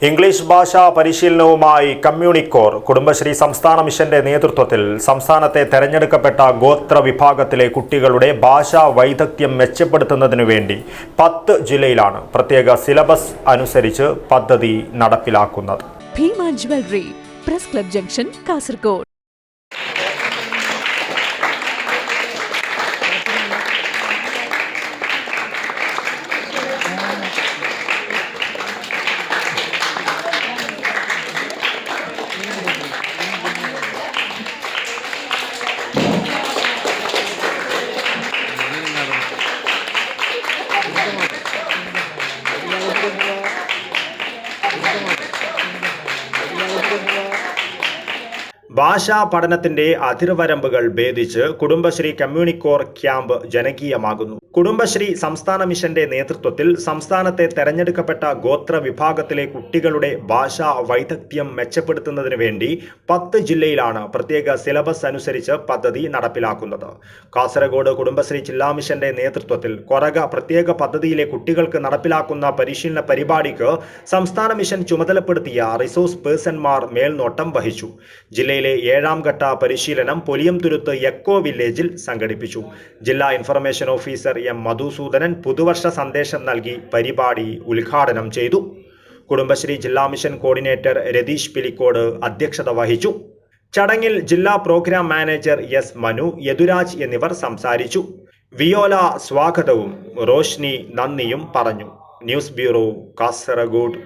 English ഭാഷാ പരിശീലനവുമായി കമ്മ്യൂണിക്കോർ കുടുംബശ്രീ സംസ്ഥാന മിഷന്റെ നേതൃത്വത്തിൽ സംസ്ഥാനത്തെ തെരഞ്ഞെടുക്കപ്പെട്ട ഗോത്ര വിഭാഗത്തിലെ കുട്ടികളുടെ ഭാഷാ വൈദഗ്ധ്യം മെച്ചപ്പെടുത്തുന്നതിനു വേണ്ടി 10 ജില്ലയിലാണ് പ്രത്യേക സിലബസ് അനുസരിച്ച് പദ്ധതി നടപ്പിലാക്കുന്നത്. Bhima jewellery, press club junction, Kasaragod. ഭാഷാ പഠനത്തിന്റെ അതിർവരമ്പുകൾ ഭേദിച്ച് കുടുംബശ്രീ കമ്മ്യൂണിക്കോർ ക്യാമ്പ് ജനകീയമാകുന്നു. കുടുംബശ്രീ സംസ്ഥാന മിഷന്റെ നേതൃത്വത്തിൽ സംസ്ഥാനത്തെ തെരഞ്ഞെടുക്കപ്പെട്ട ഗോത്ര വിഭാഗത്തിലെ കുട്ടികളുടെ ഭാഷാ വൈദഗ്ധ്യം മെച്ചപ്പെടുത്തുന്നതിന് വേണ്ടി 10 ജില്ലയിലാണ് പ്രത്യേക സിലബസ് അനുസരിച്ച് പദ്ധതി നടപ്പിലാക്കുന്നത്. കാസർഗോഡ് കുടുംബശ്രീ ജില്ലാ മിഷന്റെ നേതൃത്വത്തിൽ കൊറഗ പ്രത്യേക പദ്ധതിയിലെ കുട്ടികൾക്ക് നടപ്പിലാക്കുന്ന പരിശീലന പരിപാടിക്ക് സംസ്ഥാന മിഷൻ ചുമതലപ്പെടുത്തിയ റിസോഴ്സ് പേഴ്സൺമാർ മേൽനോട്ടം വഹിച്ചു. ജില്ലയിലെ 7ാം ഘട്ട പരിശീലനം പൊലിയംതുരുത്ത് എക്കോ വില്ലേജിൽ സംഘടിപ്പിച്ചു. ജില്ലാ ഇൻഫർമേഷൻ ഓഫീസർ എം മധുസൂദനൻ പുതുവർഷ സന്ദേശം നൽകി പരിപാടി ഉദ്ഘാടനം ചെയ്തു. കുടുംബശ്രീ ജില്ലാ മിഷൻ കോർഡിനേറ്റർ രതീഷ് പിലിക്കോട് അധ്യക്ഷത വഹിച്ചു. ചടങ്ങിൽ ജില്ലാ programme manager S Manu, Yaduraj എന്നിവർ സംസാരിച്ചു. വിയോല സ്വാഗതവും റോഷ്നി നന്ദിയും പറഞ്ഞു. News bureau, Kasaragod.